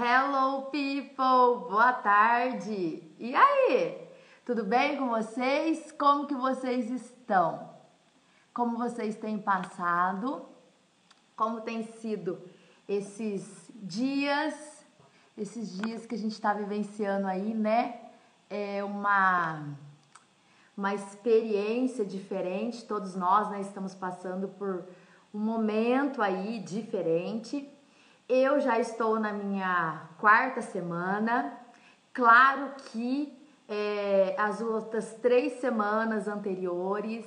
Hello people, boa tarde. E aí? Tudo bem com vocês? Como que vocês estão? Como vocês têm passado? Como tem sido esses dias que a gente está vivenciando aí, né? É uma experiência diferente, todos nós, né, estamos passando por um momento aí diferente. Eu já estou na minha 4ª semana. Claro que as outras 3 semanas anteriores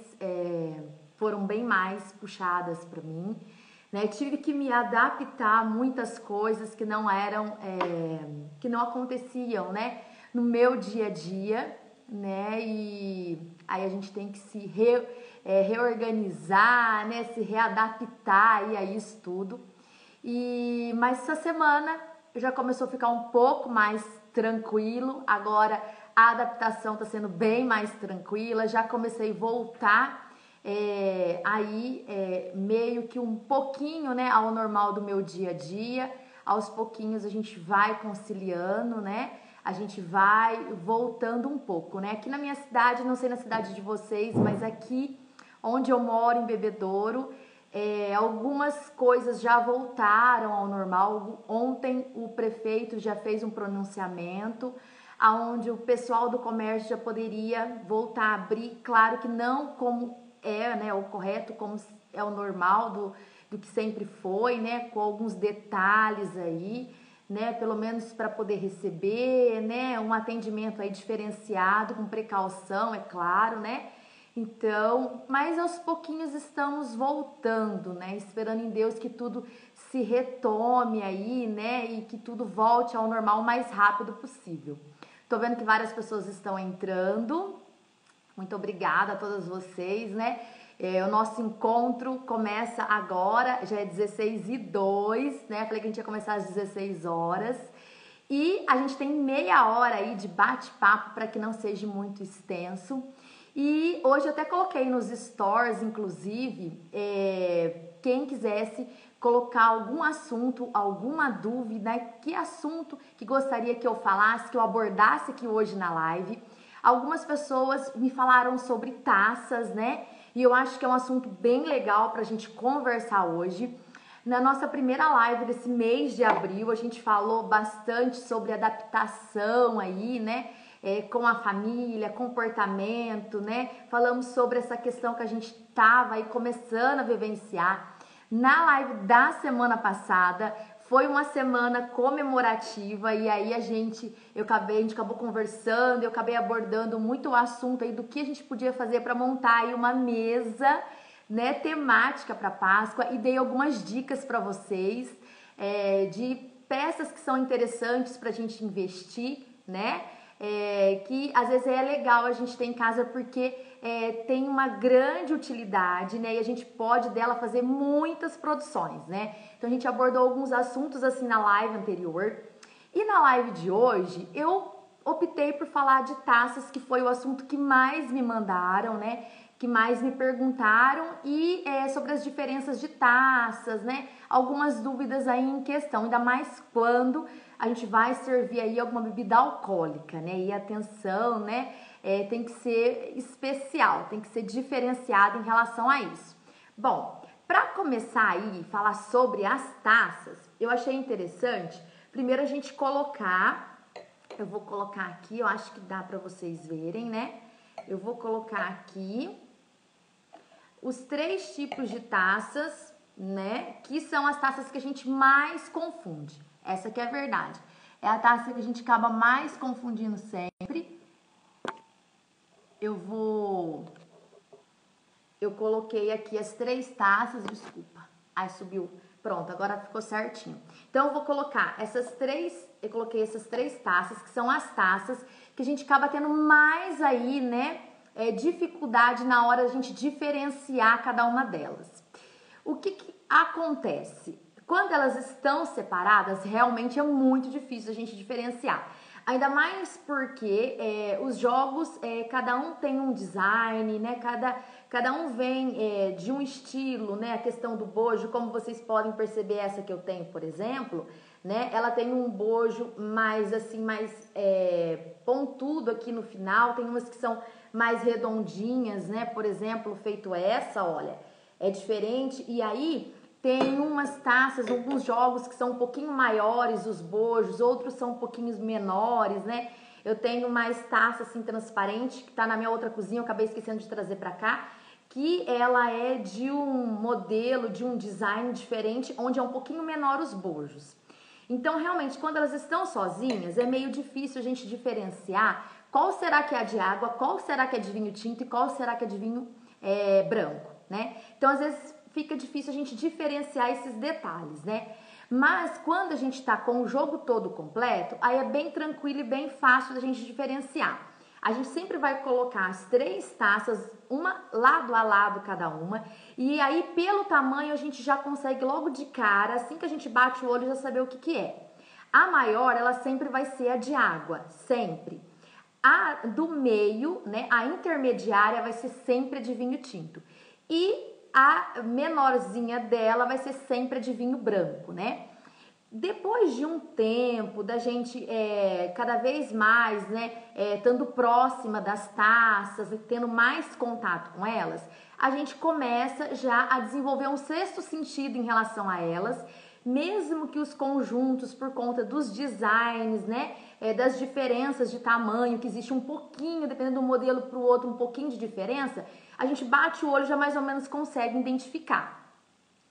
foram bem mais puxadas para mim, né? Tive que me adaptar a muitas coisas que não eram, que não aconteciam, né, no meu dia a dia, né? E aí a gente tem que se reorganizar, né? Se readaptar aí a isso tudo. Mas essa semana já começou a ficar um pouco mais tranquilo. Agora a adaptação está sendo bem mais tranquila. Já comecei a voltar meio que um pouquinho, né, ao normal do meu dia a dia. Aos pouquinhos a gente vai conciliando, né? A gente vai voltando um pouco, né? Aqui na minha cidade, não sei na cidade de vocês, mas aqui onde eu moro, em Bebedouro, algumas coisas já voltaram ao normal. Ontem o prefeito já fez um pronunciamento onde o pessoal do comércio já poderia voltar a abrir, claro que não como né, o correto, como é o normal do que sempre foi, né, com alguns detalhes aí, né, pelo menos para poder receber, né, um atendimento aí diferenciado, com precaução, é claro, né. Então, mas aos pouquinhos estamos voltando, né? Esperando em Deus que tudo se retome aí, né? E que tudo volte ao normal o mais rápido possível. Tô vendo que várias pessoas estão entrando. Muito obrigada a todas vocês, né? O nosso encontro começa agora, já é 16h02, né? Falei que a gente ia começar às 16 horas. E a gente tem meia hora aí de bate-papo para que não seja muito extenso. E hoje eu até coloquei nos stories, inclusive, quem quisesse colocar algum assunto, alguma dúvida, que assunto que gostaria que eu falasse, que eu abordasse aqui hoje na live. Algumas pessoas me falaram sobre taças, né? E eu acho que é um assunto bem legal pra gente conversar hoje. Na nossa primeira live desse mês de abril, a gente falou bastante sobre adaptação aí, né? Com a família, comportamento, né? Falamos sobre essa questão que a gente tava aí começando a vivenciar. Na live da semana passada, foi uma semana comemorativa e aí a gente acabou conversando, eu acabei abordando muito o assunto aí do que a gente podia fazer para montar aí uma mesa, né, temática para Páscoa, e dei algumas dicas para vocês de peças que são interessantes para a gente investir, né? Que às vezes é legal a gente ter em casa porque tem uma grande utilidade, né? E a gente pode dela fazer muitas produções, né? Então a gente abordou alguns assuntos assim na live anterior. E na live de hoje eu optei por falar de taças, que foi o assunto que mais me mandaram, né? Que mais me perguntaram, e sobre as diferenças de taças, né? Algumas dúvidas aí em questão, ainda mais quando a gente vai servir aí alguma bebida alcoólica, né? E atenção, né? Tem que ser especial, tem que ser diferenciado em relação a isso. Bom, para começar aí, falar sobre as taças, eu achei interessante, primeiro a gente colocar, eu vou colocar aqui, eu acho que dá para vocês verem, né? Eu vou colocar aqui os 3 tipos de taças, né? Que são as taças que a gente mais confunde. Essa que é a verdade. É a taça que a gente acaba mais confundindo sempre. Eu coloquei aqui as 3 taças, desculpa. Ai, subiu. Pronto, agora ficou certinho. Então, eu vou colocar eu coloquei essas 3 taças, que são as taças que a gente acaba tendo mais aí, né? Dificuldade na hora de a gente diferenciar cada uma delas. O que acontece? Quando elas estão separadas, realmente é muito difícil a gente diferenciar. Ainda mais porque os jogos, cada um tem um design, né? Cada um vem de um estilo, né? A questão do bojo, como vocês podem perceber, essa que eu tenho, por exemplo, né? Ela tem um bojo mais assim, mais pontudo aqui no final. Tem umas que são mais redondinhas, né? Por exemplo, feito essa, olha, é diferente. E aí tem umas taças, alguns jogos que são um pouquinho maiores os bojos, outros são um pouquinho menores, né? Eu tenho mais taça assim transparente, que tá na minha outra cozinha, eu acabei esquecendo de trazer pra cá, que ela é de um modelo, de um design diferente, onde é um pouquinho menor os bojos. Então, realmente, quando elas estão sozinhas, é meio difícil a gente diferenciar qual será que é a de água, qual será que é de vinho tinto e qual será que é de vinho branco, né? Então, às vezes, fica difícil a gente diferenciar esses detalhes, né? Mas quando a gente tá com o jogo todo completo, aí é bem tranquilo e bem fácil da gente diferenciar. A gente sempre vai colocar as 3 taças, uma lado a lado cada uma, e aí pelo tamanho a gente já consegue logo de cara, assim que a gente bate o olho, já saber o que é. A maior, ela sempre vai ser a de água, sempre. A do meio, né, a intermediária vai ser sempre a de vinho tinto. E a menorzinha dela vai ser sempre a de vinho branco, né? Depois de um tempo da gente cada vez mais, né, estando próxima das taças e tendo mais contato com elas, a gente começa já a desenvolver um sexto sentido em relação a elas, mesmo que os conjuntos, por conta dos designs, né, das diferenças de tamanho, que existe um pouquinho, dependendo do modelo para o outro, um pouquinho de diferença, a gente bate o olho e já mais ou menos consegue identificar.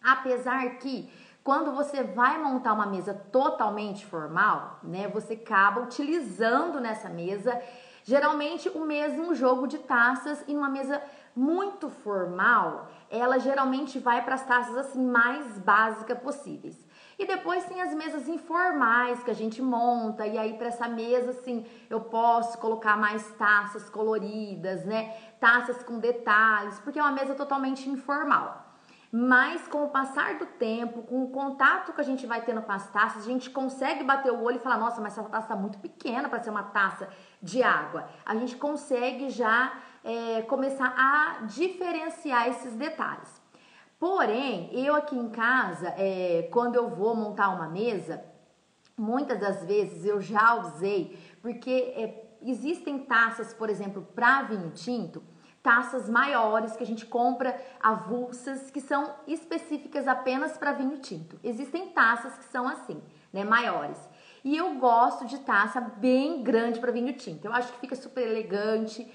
Apesar que quando você vai montar uma mesa totalmente formal, né, você acaba utilizando nessa mesa geralmente o mesmo jogo de taças. E numa mesa muito formal, ela geralmente vai para as taças assim mais básicas possíveis. E depois tem as mesas informais que a gente monta, e aí para essa mesa assim, eu posso colocar mais taças coloridas, né? Taças com detalhes, porque é uma mesa totalmente informal. Mas com o passar do tempo, com o contato que a gente vai tendo com as taças, a gente consegue bater o olho e falar, nossa, mas essa taça tá muito pequena para ser uma taça de água. A gente consegue já começar a diferenciar esses detalhes. Porém, eu aqui em casa, quando eu vou montar uma mesa, muitas das vezes eu já usei, porque existem taças, por exemplo, para vinho tinto, taças maiores que a gente compra avulsas, que são específicas apenas para vinho tinto. Existem taças que são assim, né, maiores. E eu gosto de taça bem grande para vinho tinto. Eu acho que fica super elegante,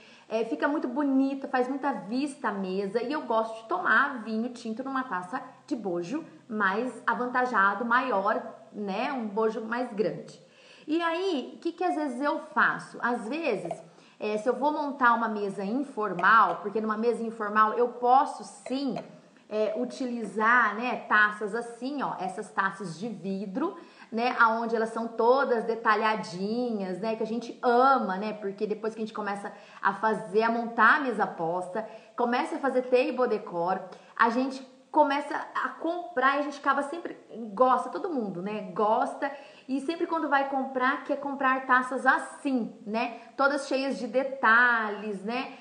fica muito bonita, faz muita vista à mesa, e eu gosto de tomar vinho tinto numa taça de bojo mais avantajado, maior, né, um bojo mais grande. E aí, o que às vezes eu faço? Às vezes, se eu vou montar uma mesa informal, porque numa mesa informal eu posso sim utilizar, né, taças assim, ó, essas taças de vidro, né, aonde elas são todas detalhadinhas, né, que a gente ama, né, porque depois que a gente começa a montar a mesa posta, começa a fazer table decor, a gente começa a comprar e a gente acaba sempre, gosta, todo mundo, né, gosta, e sempre quando vai comprar, quer comprar taças assim, né, todas cheias de detalhes, né,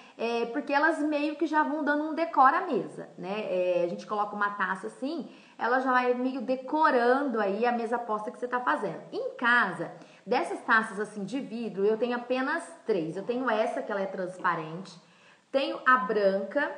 porque elas meio que já vão dando um decor à mesa, né, a gente coloca uma taça assim, ela já vai meio decorando aí a mesa posta que você tá fazendo. Em casa, dessas taças assim de vidro, eu tenho apenas 3. Eu tenho essa, que ela é transparente, tenho a branca,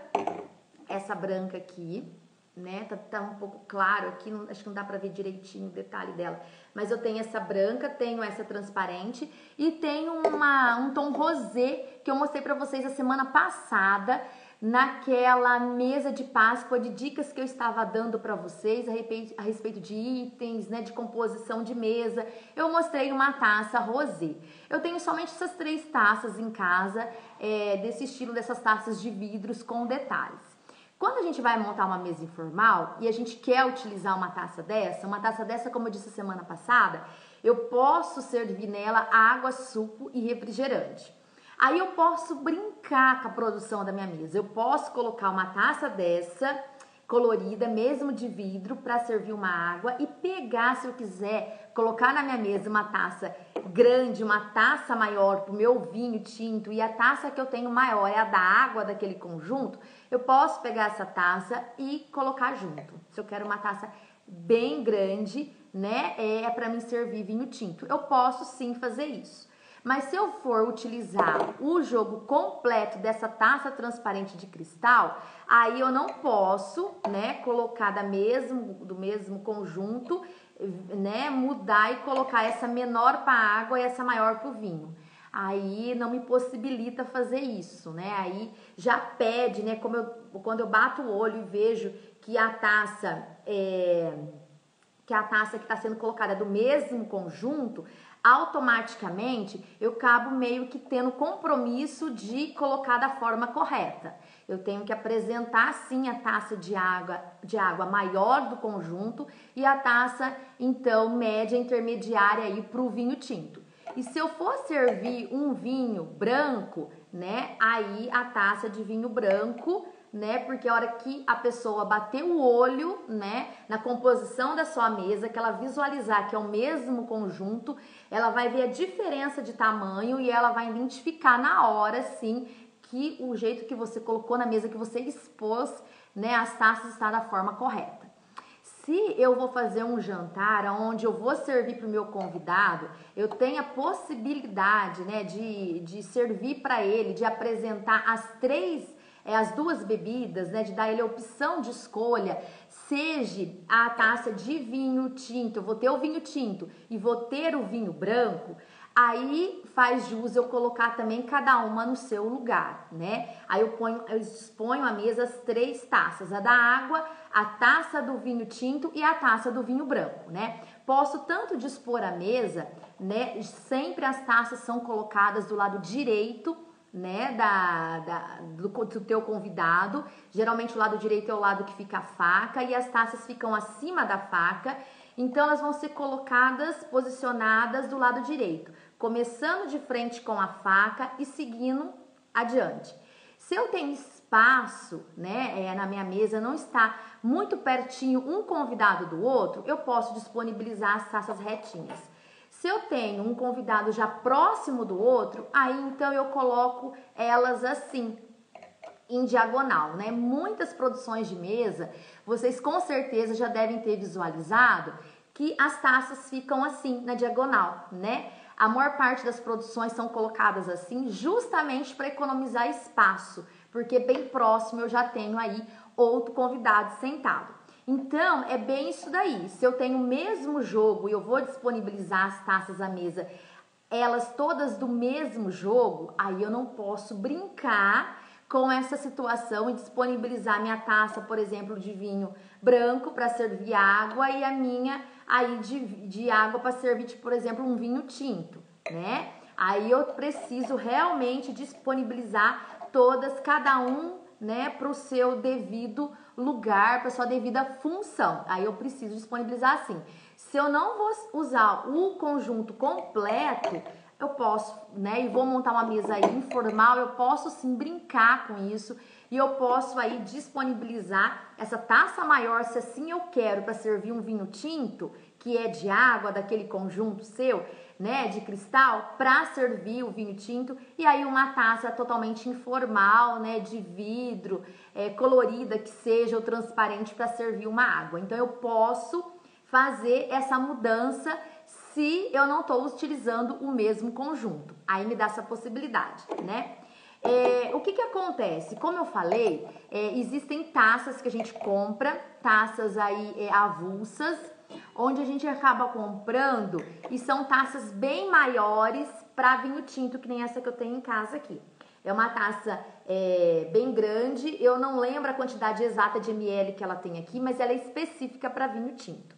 essa branca aqui, né, tá um pouco claro aqui, acho que não dá pra ver direitinho o detalhe dela, mas eu tenho essa branca, tenho essa transparente e tenho um tom rosé que eu mostrei pra vocês a semana passada, naquela mesa de Páscoa de dicas que eu estava dando para vocês a respeito de itens, né, de composição de mesa. Eu mostrei uma taça rosé. Eu tenho somente essas 3 taças em casa, desse estilo, dessas taças de vidros com detalhes. Quando a gente vai montar uma mesa informal e a gente quer utilizar uma taça dessa, como eu disse semana passada, eu posso servir nela água, suco e refrigerante. Aí eu posso brincar com a produção da minha mesa. Eu posso colocar uma taça dessa, colorida, mesmo de vidro, para servir uma água e pegar, se eu quiser, colocar na minha mesa uma taça grande, uma taça maior para o meu vinho tinto, e a taça que eu tenho maior é a da água daquele conjunto, eu posso pegar essa taça e colocar junto. Se eu quero uma taça bem grande, né, é para mim servir vinho tinto. Eu posso sim fazer isso. Mas se eu for utilizar o jogo completo dessa taça transparente de cristal, aí eu não posso, né, colocar do mesmo conjunto, né, mudar e colocar essa menor para a água e essa maior para o vinho. Aí não me possibilita fazer isso, né? Aí já pede, né? Quando eu bato o olho e vejo que a taça que está sendo colocada é do mesmo conjunto, automaticamente eu acabo meio que tendo compromisso de colocar da forma correta. Eu tenho que apresentar sim a taça de água maior do conjunto e a taça então média intermediária aí para o vinho tinto. E se eu for servir um vinho branco, né, aí a taça de vinho branco, né, porque a hora que a pessoa bater o olho, né, na composição da sua mesa, que ela visualizar que é o mesmo conjunto, ela vai ver a diferença de tamanho e ela vai identificar na hora, sim, que o jeito que você colocou na mesa, que você expôs, né, as taças está da forma correta. Se eu vou fazer um jantar onde eu vou servir para o meu convidado, eu tenho a possibilidade, né, de servir para ele, de apresentar as duas bebidas, né, de dar ele a opção de escolha, seja a taça de vinho tinto, eu vou ter o vinho tinto e vou ter o vinho branco, aí faz jus eu colocar também cada uma no seu lugar, né? Aí eu exponho à mesa as 3 taças, a da água, a taça do vinho tinto e a taça do vinho branco, né? Posso tanto dispor a mesa, né? Sempre as taças são colocadas do lado direito, né, do teu convidado. Geralmente o lado direito é o lado que fica a faca e as taças ficam acima da faca. Então elas vão ser colocadas, posicionadas do lado direito, começando de frente com a faca e seguindo adiante. Se eu tenho espaço, né, na minha mesa, não está muito pertinho um convidado do outro, eu posso disponibilizar as taças retinhas. Se eu tenho um convidado já próximo do outro, aí então eu coloco elas assim, em diagonal, né? Muitas produções de mesa, vocês com certeza já devem ter visualizado que as taças ficam assim, na diagonal, né? A maior parte das produções são colocadas assim, justamente para economizar espaço, porque bem próximo eu já tenho aí outro convidado sentado. Então, é bem isso daí. Se eu tenho o mesmo jogo e eu vou disponibilizar as taças à mesa, elas todas do mesmo jogo, aí eu não posso brincar com essa situação e disponibilizar minha taça, por exemplo, de vinho branco para servir água e a minha aí de água para servir, tipo, por exemplo, um vinho tinto, né? Aí eu preciso realmente disponibilizar todas, cada um, né, para o seu devido lugar, para sua devida função. Aí eu preciso disponibilizar assim. Se eu não vou usar o conjunto completo, eu posso, né, e vou montar uma mesa aí informal, eu posso sim brincar com isso e eu posso aí disponibilizar essa taça maior, se assim eu quero, para servir um vinho tinto, que é de água, daquele conjunto seu, né, de cristal, para servir o vinho tinto, e aí uma taça totalmente informal, né, de vidro, colorida que seja, ou transparente, para servir uma água. Então eu posso fazer essa mudança se eu não estou utilizando o mesmo conjunto. Aí me dá essa possibilidade, né? O que acontece? Como eu falei, existem taças que a gente compra, taças aí avulsas, onde a gente acaba comprando e são taças bem maiores para vinho tinto, que nem essa que eu tenho em casa aqui. É uma taça bem grande, eu não lembro a quantidade exata de ml que ela tem aqui, mas ela é específica para vinho tinto.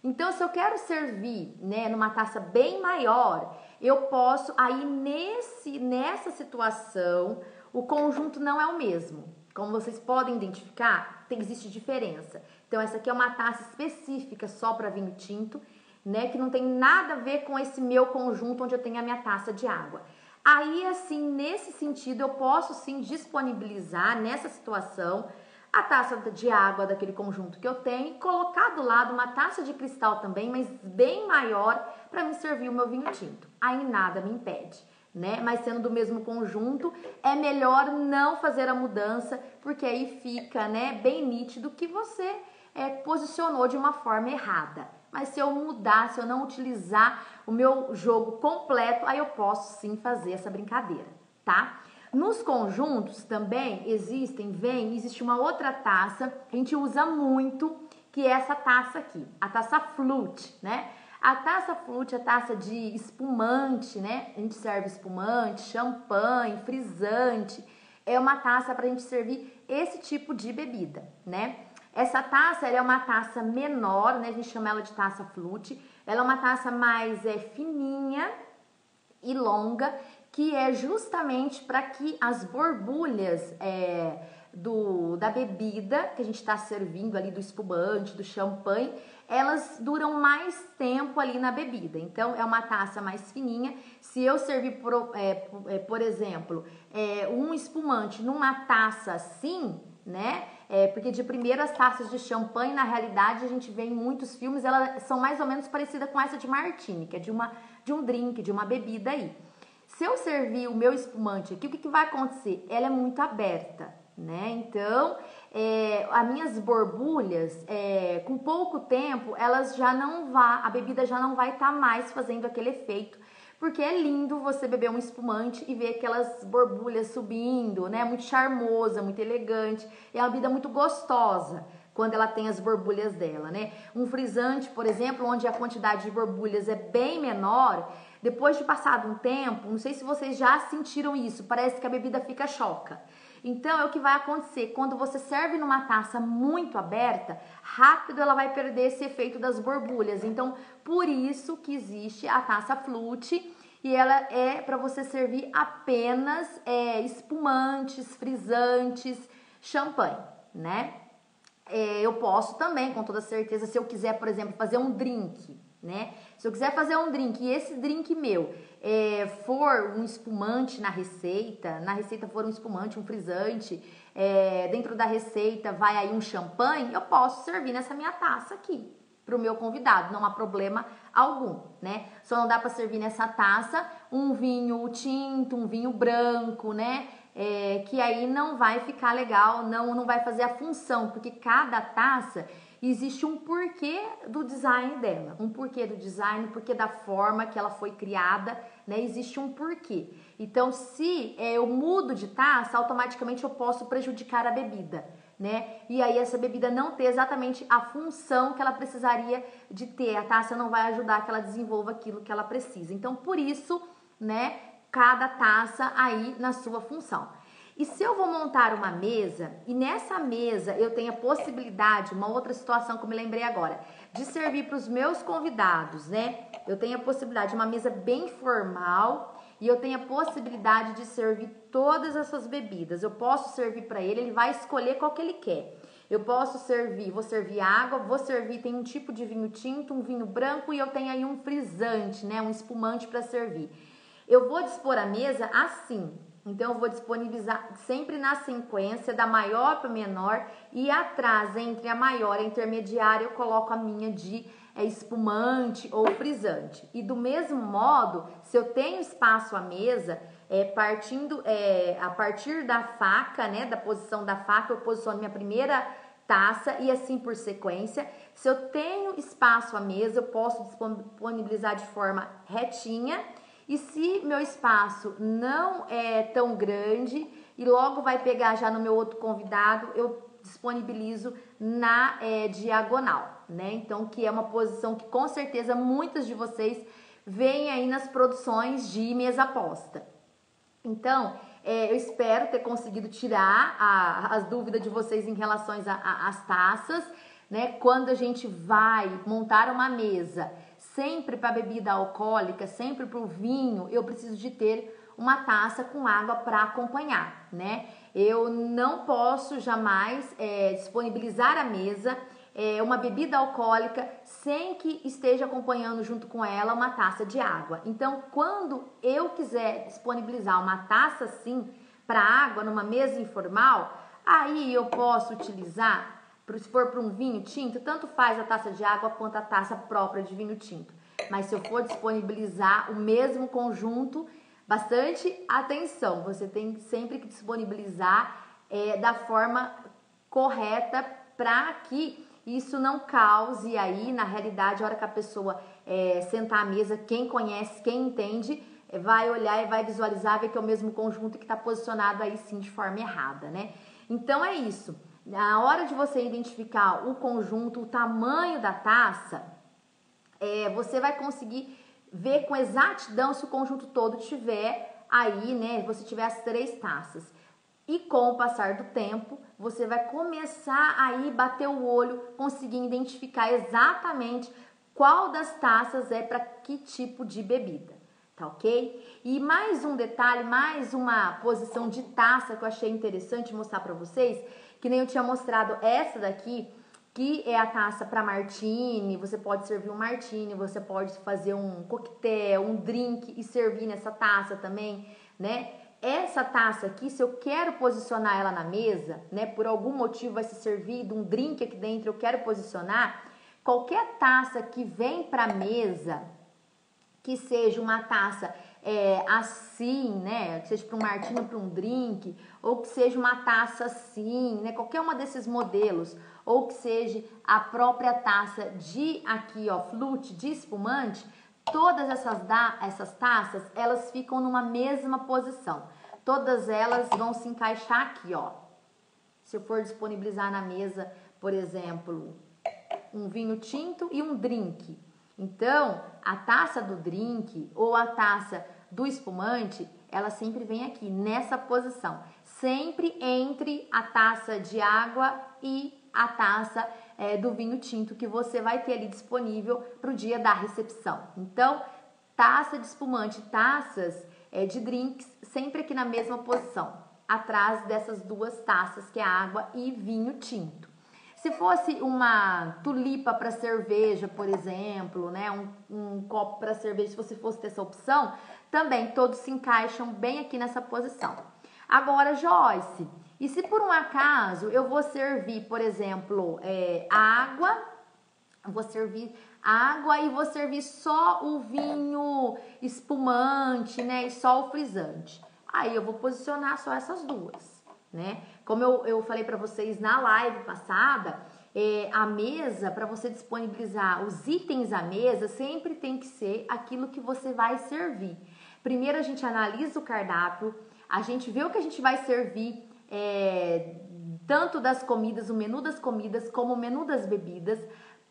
Então, se eu quero servir, né, numa taça bem maior, eu posso, aí nessa situação, o conjunto não é o mesmo. Como vocês podem identificar, existe diferença. Então, essa aqui é uma taça específica só para vinho tinto, né, que não tem nada a ver com esse meu conjunto onde eu tenho a minha taça de água. Aí, assim, nesse sentido, eu posso sim disponibilizar nessa situação a taça de água daquele conjunto que eu tenho e colocar do lado uma taça de cristal também, mas bem maior, para me servir o meu vinho tinto. Aí nada me impede, né? Mas sendo do mesmo conjunto, é melhor não fazer a mudança, porque aí fica, né, bem nítido que você posicionou de uma forma errada. mas se eu mudar, se eu não utilizar o meu jogo completo, aí eu posso sim fazer essa brincadeira, tá? Nos conjuntos também existe uma outra taça que a gente usa muito, que é essa taça aqui, a taça flute, né? A taça flute é taça de espumante, né? A gente serve espumante, champanhe, frisante. É uma taça para a gente servir esse tipo de bebida, né? Essa taça, ela é uma taça menor, né? A gente chama ela de taça flute. Ela é uma taça mais fininha e longa, que é justamente para que as borbulhas da bebida que a gente está servindo ali, do espumante, do champanhe, elas duram mais tempo ali na bebida. Então, é uma taça mais fininha. Se eu servir, por exemplo, um espumante numa taça assim, né? Porque de primeiro as taças de champanhe, na realidade, a gente vê em muitos filmes, elas são mais ou menos parecidas com essa de martini, que é de um drink, de uma bebida aí. Se eu servir o meu espumante aqui, o que vai acontecer? Ela é muito aberta, né? Então, as minhas borbulhas, com pouco tempo, a bebida já não vai estar mais fazendo aquele efeito, porque é lindo você beber um espumante e ver aquelas borbulhas subindo, né? Muito charmosa, muito elegante, é uma bebida muito gostosa quando ela tem as borbulhas dela, né? Um frisante, por exemplo, onde a quantidade de borbulhas é bem menor, depois de passado um tempo, não sei se vocês já sentiram isso, parece que a bebida fica choca. Então, é o que vai acontecer, quando você serve numa taça muito aberta, rápido ela vai perder esse efeito das borbulhas. Então, por isso que existe a taça flute, e ela é para você servir apenas espumantes, frisantes, champanhe, né? Eu posso também, com toda certeza, se eu quiser, por exemplo, fazer um drink, né? Se eu quiser fazer um drink e esse drink meu for um espumante na receita for um espumante, um frisante, dentro da receita vai aí um champanhe, eu posso servir nessa minha taça aqui para o meu convidado, não há problema algum, né? Só não dá para servir nessa taça um vinho tinto, um vinho branco, né? Que aí não vai ficar legal, não vai fazer a função, porque cada taça existe um porquê do design dela, um porquê do design, porquê da forma que ela foi criada, né? Existe um porquê. Então, se eu mudo de taça, automaticamente eu posso prejudicar a bebida, né? E aí essa bebida não ter exatamente a função que ela precisaria de ter, a taça não vai ajudar que ela desenvolva aquilo que ela precisa. Então, por isso, né, cada taça aí na sua função. E se eu vou montar uma mesa, e nessa mesa eu tenho a possibilidade, uma outra situação que eu me lembrei agora, de servir para os meus convidados, né? Eu tenho a possibilidade de uma mesa bem formal e eu tenho a possibilidade de servir todas essas bebidas. Eu posso servir para ele vai escolher qual que ele quer. Eu posso servir, vou servir água, tem um tipo de vinho tinto, um vinho branco e eu tenho aí um frisante, né? Um espumante para servir. Eu vou dispor a mesa assim. Então, eu vou disponibilizar sempre na sequência, da maior para menor, e atrás, entre a maior e a intermediária, eu coloco a minha de espumante ou frisante. E do mesmo modo, se eu tenho espaço à mesa, a partir da faca, né, da posição da faca, eu posiciono minha primeira taça e assim por sequência. Se eu tenho espaço à mesa, eu posso disponibilizar de forma retinha. E se meu espaço não é tão grande e logo vai pegar já no meu outro convidado, eu disponibilizo na diagonal, né? Então, que é uma posição que com certeza muitas de vocês veem aí nas produções de mesa posta. Então, eu espero ter conseguido tirar as dúvidas de vocês em relação às taças, né? Quando a gente vai montar uma mesa, sempre para bebida alcoólica, sempre para o vinho, eu preciso de ter uma taça com água para acompanhar, né? Eu não posso jamais disponibilizar à mesa uma bebida alcoólica sem que esteja acompanhando junto com ela uma taça de água. Então, quando eu quiser disponibilizar uma taça assim para água numa mesa informal, aí eu posso utilizar, se for para um vinho tinto, tanto faz a taça de água quanto a taça própria de vinho tinto. Mas se eu for disponibilizar o mesmo conjunto, bastante atenção, você tem sempre que disponibilizar da forma correta para que isso não cause aí, na realidade, a hora que a pessoa sentar à mesa, quem conhece, quem entende, vai olhar e vai visualizar, ver que é o mesmo conjunto que está posicionado aí sim de forma errada, né? Então é isso. Na hora de você identificar o conjunto, o tamanho da taça, você vai conseguir ver com exatidão se o conjunto todo tiver aí, né? Você tiver as 3 taças. E com o passar do tempo, você vai começar aí bater o olho, conseguir identificar exatamente qual das taças é para que tipo de bebida, tá ok? E mais um detalhe, mais uma posição de taça que eu achei interessante mostrar para vocês, que nem eu tinha mostrado essa daqui, que é a taça para martini. Você pode servir um martini, você pode fazer um coquetel, um drink e servir nessa taça também, né? Essa taça aqui, se eu quero posicionar ela na mesa, né, por algum motivo vai ser servido um drink aqui dentro, eu quero posicionar, qualquer taça que vem para mesa, que seja uma taça assim, né, que seja para um martini ou para um drink, ou que seja uma taça assim, né, qualquer uma desses modelos, ou que seja a própria taça de aqui, ó, flute, de espumante, todas essas taças, elas ficam numa mesma posição. Todas elas vão se encaixar aqui, ó. Se eu for disponibilizar na mesa, por exemplo, um vinho tinto e um drink. Então, a taça do drink ou a taça do espumante, ela sempre vem aqui, nessa posição. Sempre entre a taça de água e a taça do vinho tinto que você vai ter ali disponível para o dia da recepção. Então, taça de espumante, taças de drinks, sempre aqui na mesma posição, atrás dessas 2 taças, que é água e vinho tinto. Se fosse uma tulipa para cerveja, por exemplo, né, um copo para cerveja, se você fosse ter essa opção, também todos se encaixam bem aqui nessa posição. Agora, Joyce, e se por um acaso eu vou servir, por exemplo, água e vou servir só o vinho espumante, né, e só o frisante. Aí eu vou posicionar só essas 2, né? Como eu falei para vocês na live passada, a mesa, para você disponibilizar os itens à mesa, sempre tem que ser aquilo que você vai servir. Primeiro a gente analisa o cardápio, a gente vê o que a gente vai servir, tanto das comidas, o menu das comidas, como o menu das bebidas,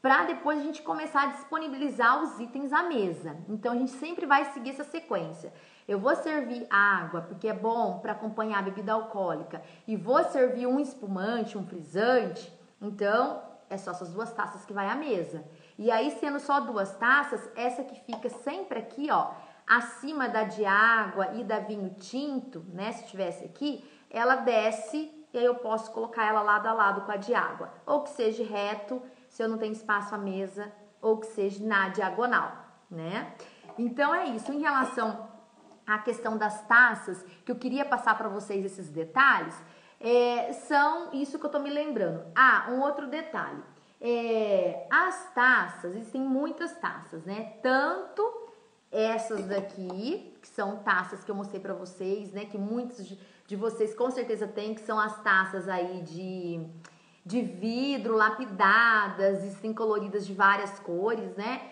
para depois a gente começar a disponibilizar os itens à mesa. Então a gente sempre vai seguir essa sequência. Eu vou servir água, porque é bom para acompanhar a bebida alcoólica, e vou servir um espumante, um frisante, então é só essas 2 taças que vai à mesa. E aí, sendo só 2 taças, essa que fica sempre aqui, ó, acima da de água e da vinho tinto, né, se tivesse aqui, ela desce e aí eu posso colocar ela lado a lado com a de água, ou que seja reto, se eu não tenho espaço à mesa, ou que seja na diagonal, né? Então é isso. Em relação à questão das taças, que eu queria passar para vocês esses detalhes, são isso que eu tô me lembrando. Ah, um outro detalhe. As taças, existem muitas taças, né? Tanto essas daqui, que são taças que eu mostrei para vocês, né? Que muitos de vocês com certeza têm, que são as taças aí de vidro, lapidadas, existem coloridas de várias cores, né?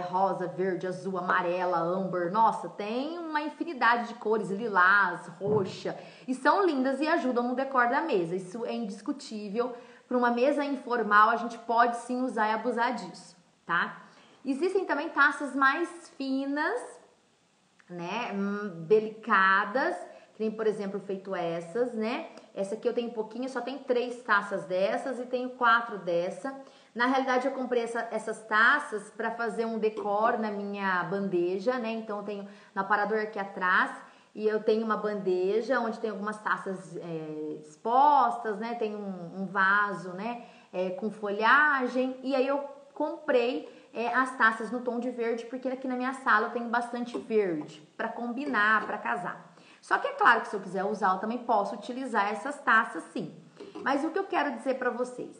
Rosa, verde, azul, amarela, âmbar, nossa, tem uma infinidade de cores, lilás, roxa, e são lindas e ajudam no decor da mesa, isso é indiscutível. Para uma mesa informal, a gente pode sim usar e abusar disso, tá? Existem também taças mais finas, né, delicadas, que nem, por exemplo, feito essas, né? Essa aqui eu tenho pouquinho, só tem 3 taças dessas e tenho 4 dessa. Na realidade, eu comprei essas taças para fazer um decor na minha bandeja, né? Então, eu tenho no aparador aqui atrás e eu tenho uma bandeja onde tem algumas taças expostas, né? Tem um vaso, né? Com folhagem. E aí, eu comprei as taças no tom de verde, porque aqui na minha sala eu tenho bastante verde para combinar, para casar. Só que é claro que se eu quiser usar, eu também posso utilizar essas taças sim. Mas o que eu quero dizer para vocês?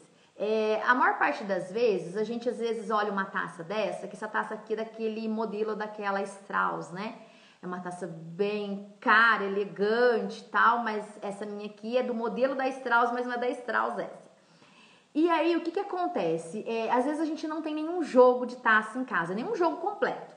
A maior parte das vezes, a gente às vezes olha uma taça dessa, que essa taça aqui é daquele modelo daquela Strauss, né? É uma taça bem cara, elegante e tal, mas essa minha aqui é do modelo da Strauss, mas não é da Strauss essa. E aí, o que acontece? Às vezes a gente não tem nenhum jogo de taça em casa, nenhum jogo completo.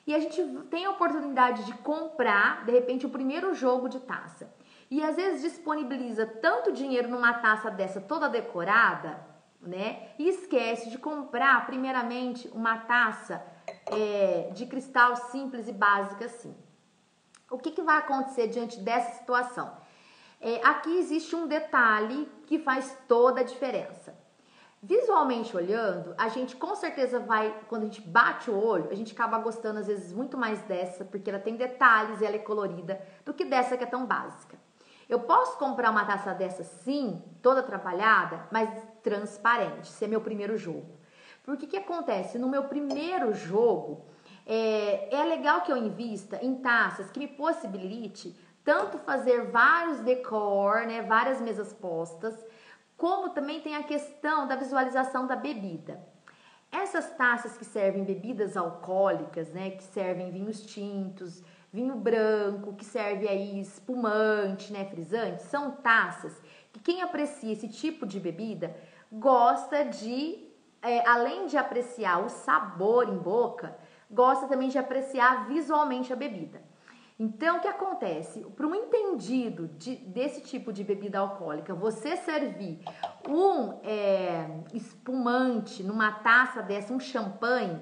E a gente tem a oportunidade de comprar, de repente, o primeiro jogo de taça. E às vezes disponibiliza tanto dinheiro numa taça dessa toda decorada, né? E esquece de comprar, primeiramente, uma taça de cristal simples e básica assim. O que vai acontecer diante dessa situação? Aqui existe um detalhe que faz toda a diferença. Visualmente olhando, a gente com certeza vai, quando a gente bate o olho, a gente acaba gostando às vezes muito mais dessa, porque ela tem detalhes e ela é colorida, do que dessa que é tão básica. Eu posso comprar uma taça dessa sim, toda trabalhada, mas transparente, se é meu primeiro jogo. Porque o que acontece? No meu primeiro jogo, é legal que eu invista em taças que me possibilite tanto fazer vários decor, né, várias mesas postas, como também tem a questão da visualização da bebida. Essas taças que servem bebidas alcoólicas, né, que servem vinhos tintos, vinho branco, que serve aí espumante, né, frisante, são taças que quem aprecia esse tipo de bebida gosta de, além de apreciar o sabor em boca, gosta também de apreciar visualmente a bebida. Então, o que acontece? Para um entendido desse tipo de bebida alcoólica, você servir um espumante numa taça dessa, um champanhe,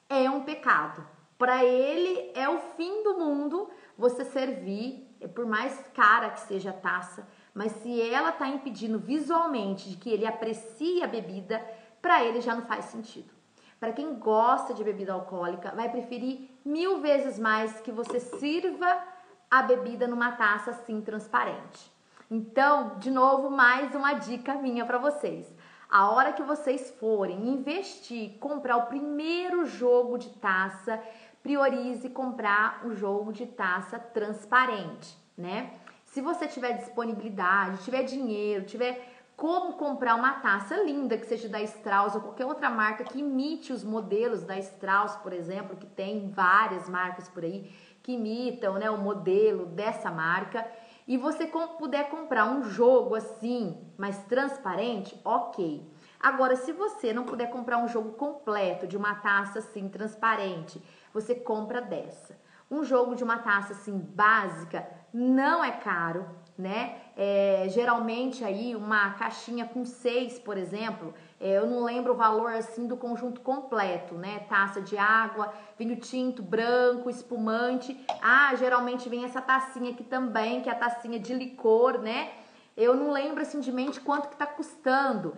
é um pecado. Para ele, é o fim do mundo você servir, por mais cara que seja a taça, mas se ela está impedindo visualmente de que ele aprecie a bebida, para ele já não faz sentido. Para quem gosta de bebida alcoólica, vai preferir 1000 vezes mais que você sirva a bebida numa taça assim transparente. Então, de novo, mais uma dica minha para vocês. A hora que vocês forem investir, comprar o primeiro jogo de taça, priorize comprar um jogo de taça transparente, né? Se você tiver disponibilidade, tiver dinheiro, tiver como comprar uma taça linda que seja da Strauss ou qualquer outra marca que imite os modelos da Strauss, por exemplo, que tem várias marcas por aí que imitam, né, o modelo dessa marca, e você puder comprar um jogo assim, mais transparente, ok. Agora, se você não puder comprar um jogo completo de uma taça assim transparente, você compra dessa. Um jogo de uma taça assim básica não é caro, né? Geralmente aí uma caixinha com 6, por exemplo, eu não lembro o valor assim do conjunto completo, né? Taça de água, vinho tinto, branco, espumante. Geralmente vem essa tacinha aqui também, que é a tacinha de licor, né? Eu não lembro assim de mente quanto que tá custando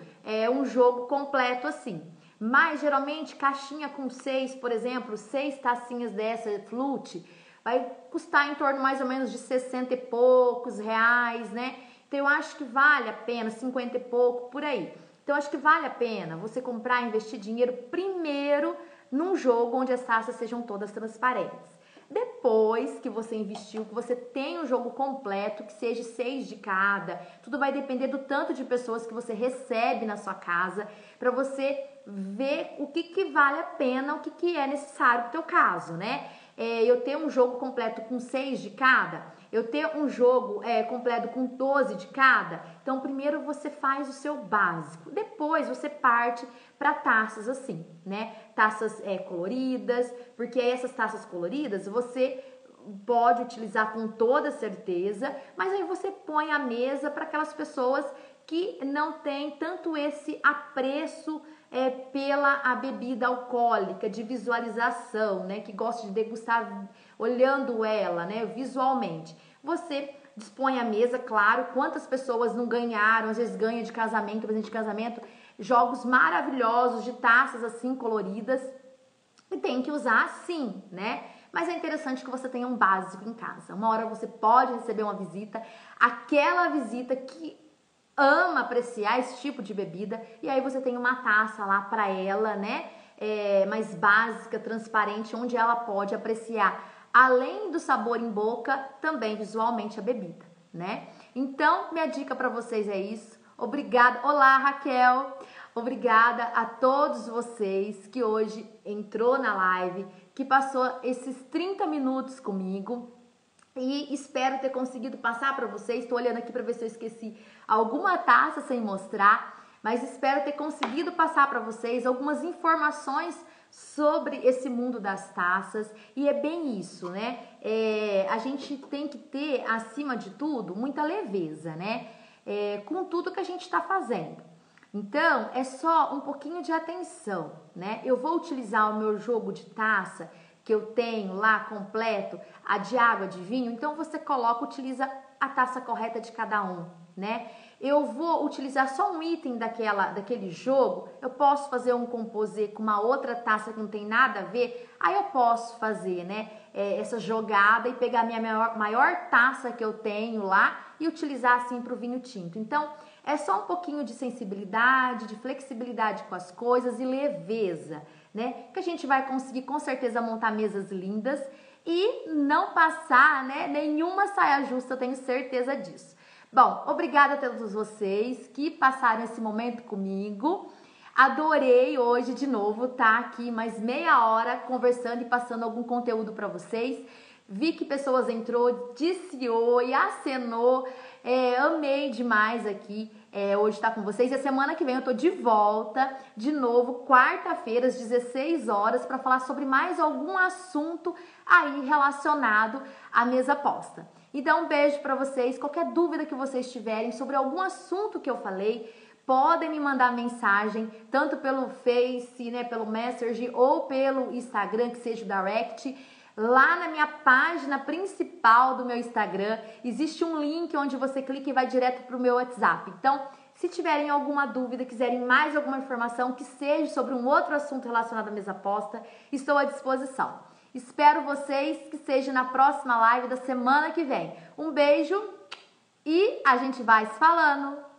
um jogo completo assim. Mas geralmente caixinha com 6, por exemplo, 6 tacinhas dessa flute, vai custar em torno mais ou menos de 60 e poucos reais, né? Então eu acho que vale a pena, 50 e pouco, por aí. Então eu acho que vale a pena você comprar, investir dinheiro primeiro num jogo onde as taças sejam todas transparentes. Depois que você investiu, que você tem um jogo completo, que seja 6 de cada, tudo vai depender do tanto de pessoas que você recebe na sua casa, para você ver o que vale a pena, o que é necessário pro teu caso, né? Eu ter um jogo completo com 6 de cada, eu ter um jogo completo com 12 de cada. Então, primeiro você faz o seu básico, depois você parte para taças assim, né? Taças coloridas, porque essas taças coloridas você pode utilizar com toda certeza, mas aí você põe a mesa para aquelas pessoas que não têm tanto esse apreço pela a bebida alcoólica, de visualização, né? Que gosta de degustar olhando ela, né? Visualmente. Você dispõe a mesa, claro, quantas pessoas não ganharam, às vezes ganha de casamento, presente de casamento, jogos maravilhosos de taças assim coloridas, e tem que usar sim, né? Mas é interessante que você tenha um básico em casa. Uma hora você pode receber uma visita, aquela visita que ama apreciar esse tipo de bebida, e aí você tem uma taça lá para ela, né? Mais básica, transparente, onde ela pode apreciar, além do sabor em boca, também visualmente a bebida, né? Então, minha dica para vocês é isso. Obrigada. Olá, Raquel. Obrigada a todos vocês que hoje entrou na live, que passou esses 30 minutos comigo. E espero ter conseguido passar para vocês. Estou olhando aqui para ver se eu esqueci alguma taça sem mostrar. mas espero ter conseguido passar para vocês algumas informações sobre esse mundo das taças, e é bem isso, né? A gente tem que ter, acima de tudo, muita leveza, né? Com tudo que a gente está fazendo. Então, é só um pouquinho de atenção, né? Eu vou utilizar o meu jogo de taça que eu tenho lá completo, a de água, de vinho, então você utiliza a taça correta de cada um, né? Eu vou utilizar só um item daquele jogo, eu posso fazer um composê com uma outra taça que não tem nada a ver, aí eu posso fazer, né, essa jogada e pegar a minha maior taça que eu tenho lá e utilizar assim para o vinho tinto. Então, é só um pouquinho de sensibilidade, de flexibilidade com as coisas e leveza, né, que a gente vai conseguir com certeza montar mesas lindas e não passar, né, nenhuma saia justa, eu tenho certeza disso. Bom, obrigada a todos vocês que passaram esse momento comigo. Adorei hoje de novo estar aqui mais meia hora conversando e passando algum conteúdo para vocês. Vi que pessoas entrou, disse oi, acenou, amei demais aqui hoje estar com vocês. E a semana que vem eu tô de volta, de novo, quarta-feira às 16 horas, para falar sobre mais algum assunto aí relacionado à mesa posta. Então, um beijo para vocês. Qualquer dúvida que vocês tiverem sobre algum assunto que eu falei, podem me mandar mensagem, tanto pelo Face, né, pelo Messenger ou pelo Instagram, que seja o Direct. Lá na minha página principal do meu Instagram, existe um link onde você clica e vai direto para o meu WhatsApp. Então, se tiverem alguma dúvida, quiserem mais alguma informação que seja sobre um outro assunto relacionado à mesa posta, estou à disposição. Espero vocês que seja na próxima live da semana que vem. Um beijo e a gente vai se falando.